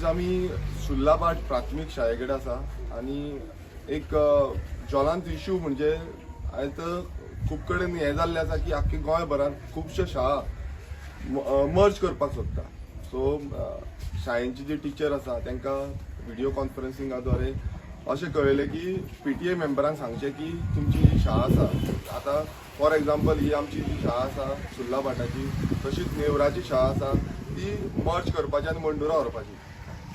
आयज आमी सुर्लाबाट प्राथमीक शाळे कडेन आसा आनी एक ज्वलंत इश्यू म्हणजे आयज खूब कडेन हें जाल्लें आसा की आख्खे गोंयभरांत खुबश्यो शाळा मर्ज करपाक सोदता. सो शाळेंची जी टिचर आसा तांकां व्हिडिओ कॉन्फरन्सिंगा द्वारे अशें कळयलें की पीटीए मेंबरांक सांगचें की तुमची जी शाळा आसा आतां फॉर एग्जाम्पल ही आमची जी शाळा आसा सुर्लाबाटाची, तशीच नेवराची शाळा आसा ती मर्ज करपाची आनी मंडुरा व्हरपाची.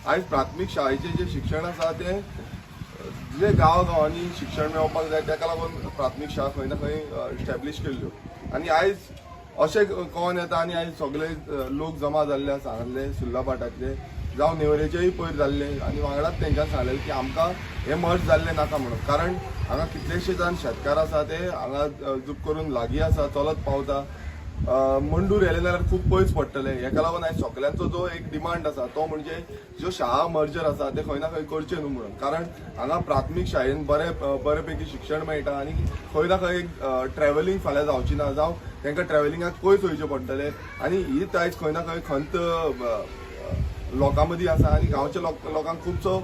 आयज प्राथमीक शाळेचें जें शिक्षण आसा तें जे गांवांनी शिक्षण मेळपाक जाय ताका लागून प्राथमीक शाळा खंय ना खंय इस्टॅब्लीश केल्ल्यो आनी आयज अशें कळोन येता आनी आयज सगळे लोक जमा जाल्ले आसा हांगासले सुर्लाबाटातले जावं नेवरेचेय पयर जाल्ले आनी वांगडाच तेंच्यान सांगलेलें की आमकां हें मर्ज जाल्लें नाका म्हणून. कारण हांगा कितलेशे जाण शेतकार आसा ते हांगा जूप करून लागीं आसा, चलत पावता. मंडूर येले जाल्यार खूब पयस पडटले. हेका लागून आयज सगळ्यांचो जो एक डिमांड आसा तो म्हणजे ज्यो शाळा मर्जर आसा ते खंय ना खंय करचे न्हू म्हणून. कारण हांगा प्राथमीक शाळेन बरेपैकी शिक्षण मेळटा आनी खंय ना खंय ट्रॅव्हलिंग फाल्यां जावची ना, जावं तांकां ट्रॅव्हलिंगाक पयस वयचें पडटलें आनी हीच आयज खंय ना खंय खंत लोकां मदीं आसा आनी गांवच्या लोकांक खुबसो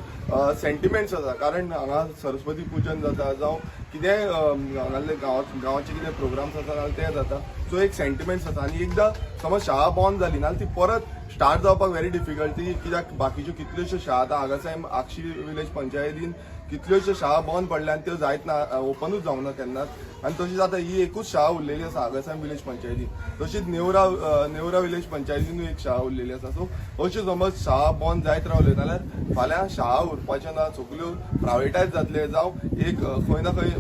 सेंटिमेंट्स आसा. कारण हांगा सरस्वती पुजन जाता जावं कितेंय हांगासले गांवाचे कितें प्रोग्राम्स आसा जाल्यार ते जाता. सो एक सेंटिमेंट्स आसा आनी एकदां समज शाळा बंद जाली ना ती परत स्टार्ट जावपाक व्हेरी डिफिकल्ट. कित्याक बाकीच्यो कितल्योश्यो शाळा आतां हांगासर आक्षी विलेज पंचायतीन कितल्योश्यो शाळा बंद पडल्या आनी त्यो जायत ना, ओपनूच जावंक ना केन्नाच. आनी तशीच आतां ही एकूच शाळा उरलेली आसा हांगासर विलेज पंचायतीन. तशीच नेवरा विलेज पंचायतीनूय एक शाळा उरलेली आसा. सो अश्यो समज शाळा बंद जायत रावल्यो जाल्यार फाल्यां शाळा उरपाच्यो ना, सगल्यो प्रायवेटायज जातले जावं एक खंय ना खंय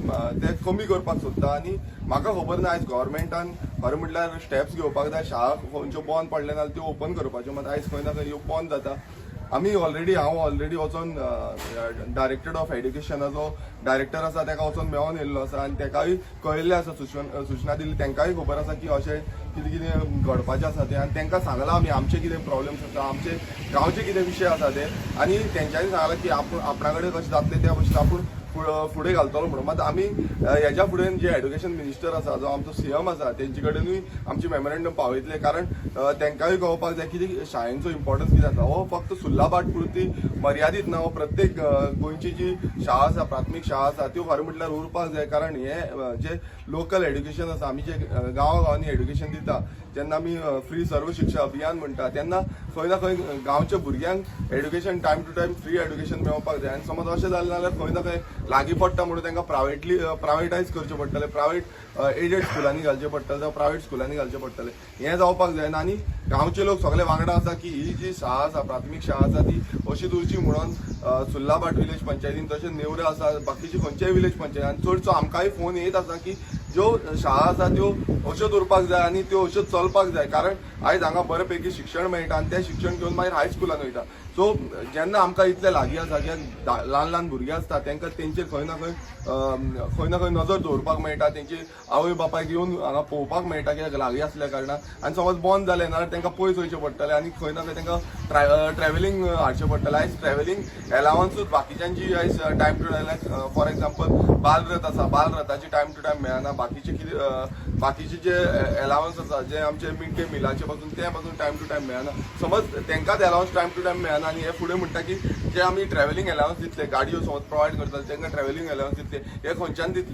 ते कमी करपाक सोदता. आनी म्हाका खबर ना आयज गव्हर्मेंटान खरें म्हटल्यार स्टेप्स घेवपाक जाय. शाळा खंयच्यो बंद पडले नाल्यार त्यो ओपन करपाच्यो, मात आयज खंय ना खंय ह्यो बंद जाता. हांव ऑलरेडी वचोन डायरेक्टर ऑफ एड्युकेशनाचो डायरेक्टर आसा ताका वचोन मेळोन येयल्लो आसा आनी ताकाय कळयल्लें आसा, सुचना दिल्ली. तांकांय खबर आसा की अशें कितें कितें घडपाचें आसा तें आनी तांकां सांगलां आमी आमचे कितें प्रॉब्लेम्स आसा, आमचे गांवचे कितें विशय आसा ते. आनी तेंच्यांनी सांगलां की आपणा कडेन कशें जातलें त्या भशेन आपूण फुडें घालतलो म्हणून. मात आमी हेच्या फुडें जे एड्युकेशन मिनिस्टर आसा जो आमचो सीएम आसा तेंचे कडेनूय आमचे मेमोरेंडम पावयतले. कारण तांकांय कळपाक जाय की शाळेंचो इम्पॉर्टन्स कितें आसा. हो फक्त सुर्लाबाट पुरती मर्यादीत ना, हो प्रत्येक गोंयची जी शाळा आसा प्राथमीक शाळा आसा त्यो खरें म्हटल्यार उरपाक जाय. कारण हे जे लोकल एड्युकेशन आसा आमी जे गांवांनी एड्युकेशन दिता, जेन्ना आमी फ्री सर्व शिक्षा अभियान म्हणटा तेन्ना खंय ना खंय गांवच्या भुरग्यांक education time to time free education मेळपाक जाय. आनी समज अशें जालें जाल्यार खंय ना खंय लागीं पडटा म्हणून तांकां प्रायवेटायज करचें पडटलें, प्रायवेट एडेड स्कुलांनी घालचें पडटलें जावं प्रायवेट स्कुलांनी घालचें पडटलें. हें जावपाक जायना. आनी गांवचे लोक सगळे वांगडा आसा की ही जी शाळा आसा प्राथमीक शाळा आसा ती अशीच उरची म्हणून. सुर्लाबाट विलेज पंचायतीन तशेंच नेवऱ्या आसा, बाकीची खंयच्याय विलेज पंचायत आनी चडसो आमकांय फोन येत आसा की ज्यो शाळा आसा त्यो अश्योच उरपाक जाय आनी त्यो अश्योच चलपाक जाय. कारण आयज हांगा बरेपैकी शिक्षण मेळटा आनी तें शिक्षण घेवन मागीर हाय स्कुलान वयता. सो जेन्ना आमकां इतले लागीं आसा जे ल्हान ल्हान भुरगे आसता तांकां तेंचेर खंय ना खंय नजर दवरपाक मेळटा, तेंचे आवय बापायक येवन हांगा पळोवपाक मेळटा कित्याक लागीं आसल्या कारणान. आनी समज बंद जालें जाल्यार तांकां पयस वयचें पडटलें आनी खंय ना खंय तांकां ट्रॅव्हलिंग हाडचें पडटलें. आयज ट्रॅव्हलिंग एलावन्सूच बाकीच्यांची आयज time to time for example बालरथ आसा, बालरथाची टायम टू टायम मेळना. बाकीचे जे एलावन्स आसा जे आमचे मिड डे मिलाचे पासून ते पासून टायम टू टायम मेळना. समज तांकांच एलावन्स टायम टू टायम मेळना आनी हे फुडें म्हणटा की जे आमी ट्रॅव्हलिंग एलावन्स दितले, गाडयो समज प्रोवायड करतले तांकां ट्रॅव्हलिंग एलावन्स दितले, हे खंयच्यान दितले.